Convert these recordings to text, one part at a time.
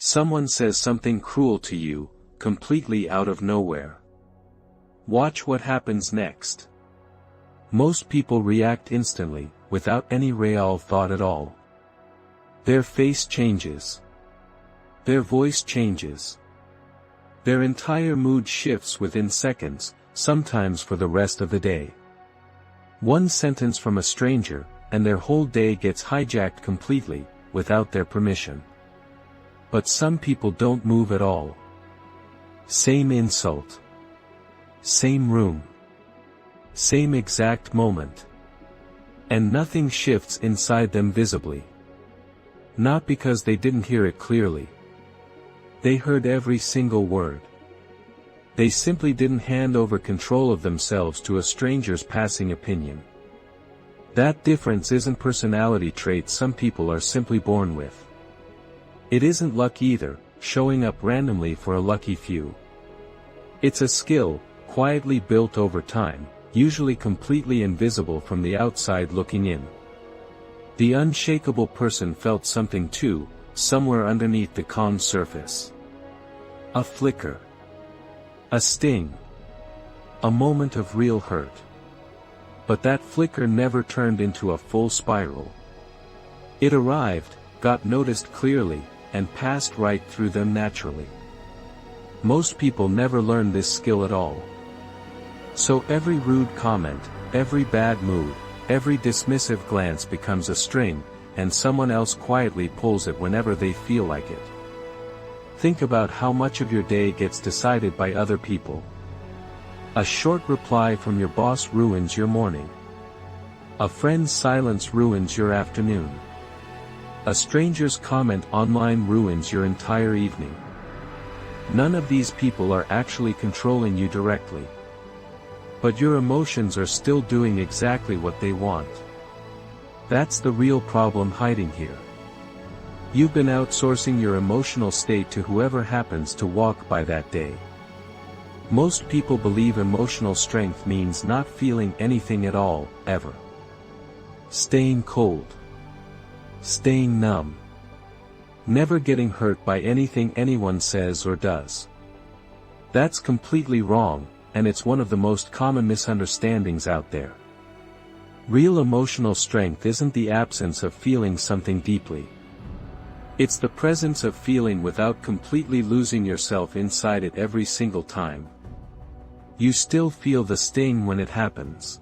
Someone says something cruel to you, completely out of nowhere. Watch what happens next. Most people react instantly, without any real thought at all. Their face changes. Their voice changes. Their entire mood shifts within seconds, sometimes for the rest of the day. One sentence from a stranger, and their whole day gets hijacked completely, without their permission. But some people don't move at all. Same insult. Same room. Same exact moment. And nothing shifts inside them visibly. Not because they didn't hear it clearly. They heard every single word. They simply didn't hand over control of themselves to a stranger's passing opinion. That difference isn't personality traits some people are simply born with. It isn't luck either, showing up randomly for a lucky few. It's a skill, quietly built over time, usually completely invisible from the outside looking in. The unshakable person felt something too, somewhere underneath the calm surface. A flicker. A sting. A moment of real hurt. But that flicker never turned into a full spiral. It arrived, got noticed clearly, and passed right through them naturally. Most people never learn this skill at all. So every rude comment, every bad mood, every dismissive glance becomes a string, and someone else quietly pulls it whenever they feel like it. Think about how much of your day gets decided by other people. A short reply from your boss ruins your morning. A friend's silence ruins your afternoon. A stranger's comment online ruins your entire evening. None of these people are actually controlling you directly. But your emotions are still doing exactly what they want. That's the real problem hiding here. You've been outsourcing your emotional state to whoever happens to walk by that day. Most people believe emotional strength means not feeling anything at all, ever. Staying cold. Staying numb. Never getting hurt by anything anyone says or does. That's completely wrong, and it's one of the most common misunderstandings out there. Real emotional strength isn't the absence of feeling something deeply. It's the presence of feeling without completely losing yourself inside it every single time. You still feel the sting when it happens.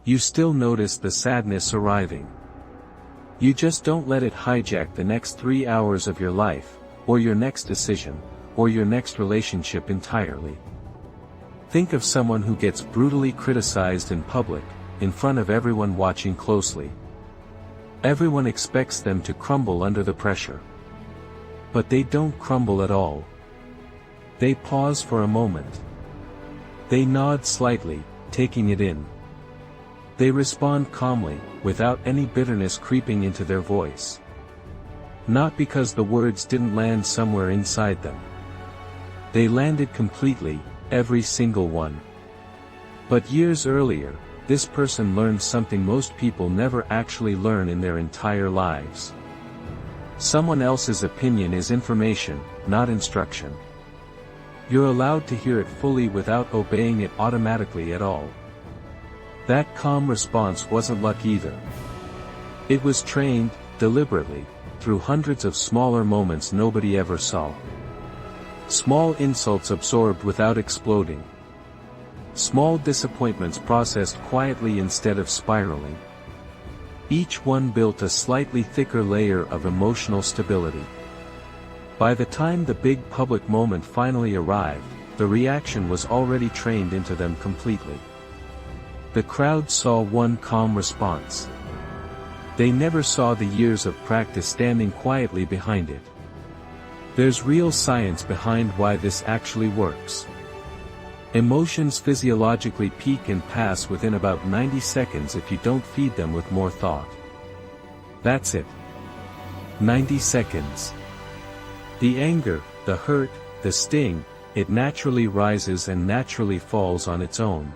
You still notice the sadness arriving. You just don't let it hijack the next 3 hours of your life, or your next decision, or your next relationship entirely. Think of someone who gets brutally criticized in public, in front of everyone watching closely. Everyone expects them to crumble under the pressure. But they don't crumble at all. They pause for a moment. They nod slightly, taking it in. They respond calmly, without any bitterness creeping into their voice. Not because the words didn't land somewhere inside them. They landed completely, every single one. But years earlier, this person learned something most people never actually learn in their entire lives. Someone else's opinion is information, not instruction. You're allowed to hear it fully without obeying it automatically at all. That calm response wasn't luck either. It was trained, deliberately, through hundreds of smaller moments nobody ever saw. Small insults absorbed without exploding. Small disappointments processed quietly instead of spiraling. Each one built a slightly thicker layer of emotional stability. By the time the big public moment finally arrived, the reaction was already trained into them completely. The crowd saw one calm response. They never saw the years of practice standing quietly behind it. There's real science behind why this actually works. Emotions physiologically peak and pass within about 90 seconds if you don't feed them with more thought. That's it. 90 seconds. The anger, the hurt, the sting, it naturally rises and naturally falls on its own.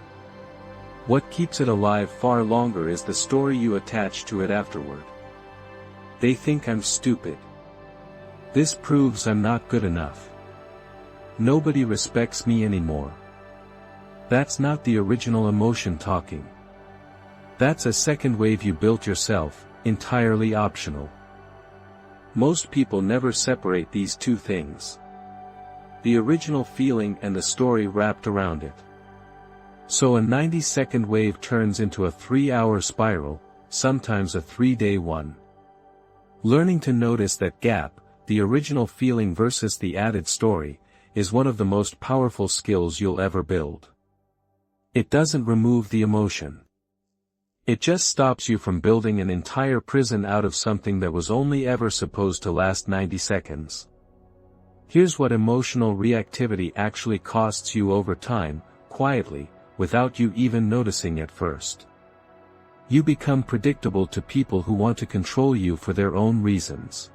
What keeps it alive far longer is the story you attach to it afterward. They think I'm stupid. This proves I'm not good enough. Nobody respects me anymore. That's not the original emotion talking. That's a second wave you built yourself, entirely optional. Most people never separate these two things. The original feeling and the story wrapped around it. So a 90-second wave turns into a 3-hour spiral, sometimes a 3-day one. Learning to notice that gap, the original feeling versus the added story, is one of the most powerful skills you'll ever build. It doesn't remove the emotion. It just stops you from building an entire prison out of something that was only ever supposed to last 90 seconds. Here's what emotional reactivity actually costs you over time, quietly, without you even noticing at first. You become predictable to people who want to control you for their own reasons.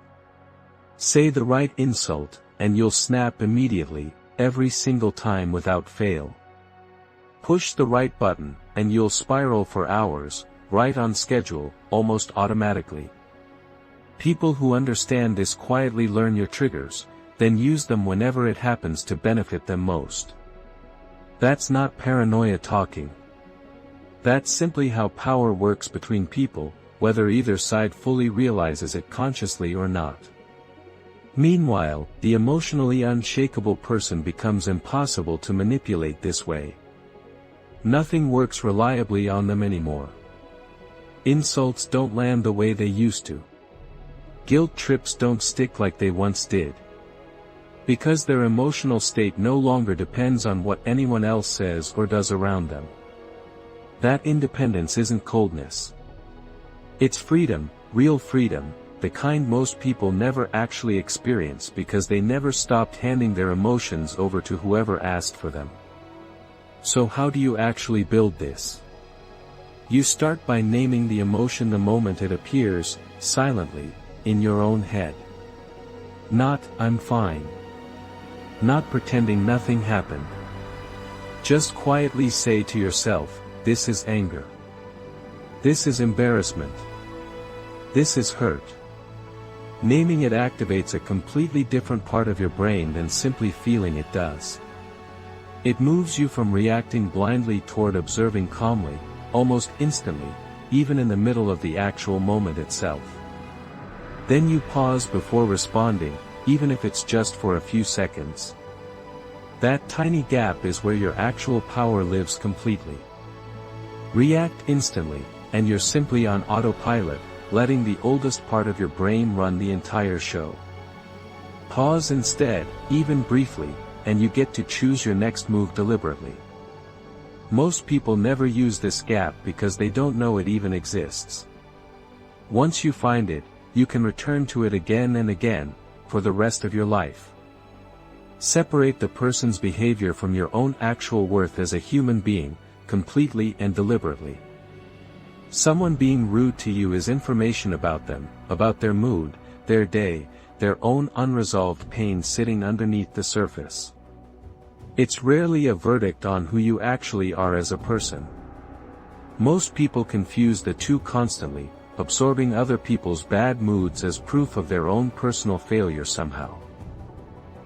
Say the right insult, and you'll snap immediately, every single time without fail. Push the right button, and you'll spiral for hours, right on schedule, almost automatically. People who understand this quietly learn your triggers, then use them whenever it happens to benefit them most. That's not paranoia talking. That's simply how power works between people, whether either side fully realizes it consciously or not. Meanwhile, the emotionally unshakable person becomes impossible to manipulate this way. Nothing works reliably on them anymore. Insults don't land the way they used to. Guilt trips don't stick like they once did. Because their emotional state no longer depends on what anyone else says or does around them. That independence isn't coldness. It's freedom, real freedom, the kind most people never actually experience because they never stopped handing their emotions over to whoever asked for them. So how do you actually build this? You start by naming the emotion the moment it appears, silently, in your own head. Not, "I'm fine." Not pretending nothing happened. Just quietly say to yourself, "This is anger. This is embarrassment. This is hurt." Naming it activates a completely different part of your brain than simply feeling it does. It moves you from reacting blindly toward observing calmly, almost instantly, even in the middle of the actual moment itself. Then you pause before responding, even if it's just for a few seconds. That tiny gap is where your actual power lives completely. React instantly, and you're simply on autopilot, letting the oldest part of your brain run the entire show. Pause instead, even briefly, and you get to choose your next move deliberately. Most people never use this gap because they don't know it even exists. Once you find it, you can return to it again and again, for the rest of your life. Separate the person's behavior from your own actual worth as a human being, completely and deliberately. Someone being rude to you is information about them, about their mood, their day, their own unresolved pain sitting underneath the surface. It's rarely a verdict on who you actually are as a person. Most people confuse the two constantly, absorbing other people's bad moods as proof of their own personal failure somehow.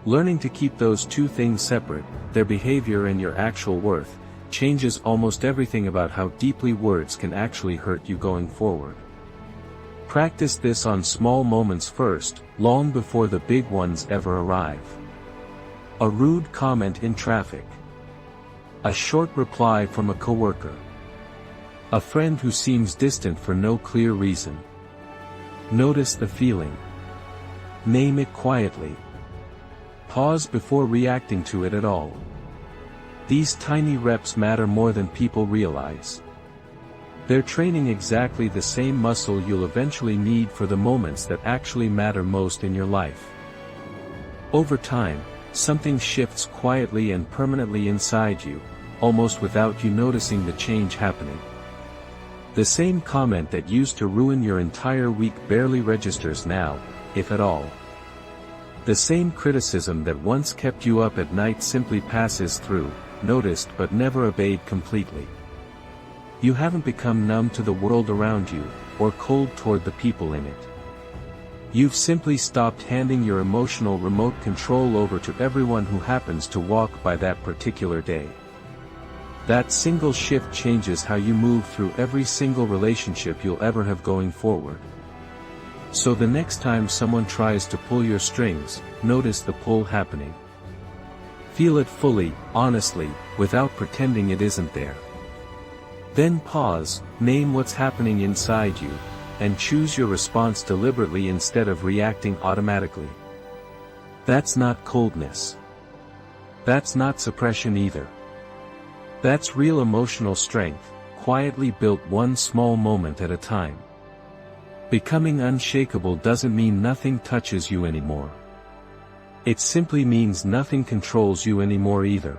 Learning to keep those two things separate, their behavior and your actual worth, changes almost everything about how deeply words can actually hurt you going forward. Practice this on small moments first, long before the big ones ever arrive. A rude comment in traffic. A short reply from a coworker. A friend who seems distant for no clear reason. Notice the feeling. Name it quietly. Pause before reacting to it at all. These tiny reps matter more than people realize. They're training exactly the same muscle you'll eventually need for the moments that actually matter most in your life. Over time, something shifts quietly and permanently inside you, almost without you noticing the change happening. The same comment that used to ruin your entire week barely registers now, if at all. The same criticism that once kept you up at night simply passes through, noticed but never obeyed completely. You haven't become numb to the world around you, or cold toward the people in it. You've simply stopped handing your emotional remote control over to everyone who happens to walk by that particular day. That single shift changes how you move through every single relationship you'll ever have going forward. So the next time someone tries to pull your strings, notice the pull happening. Feel it fully, honestly, without pretending it isn't there. Then pause, name what's happening inside you, and choose your response deliberately instead of reacting automatically. That's not coldness. That's not suppression either. That's real emotional strength, quietly built one small moment at a time. Becoming unshakable doesn't mean nothing touches you anymore. It simply means nothing controls you anymore either.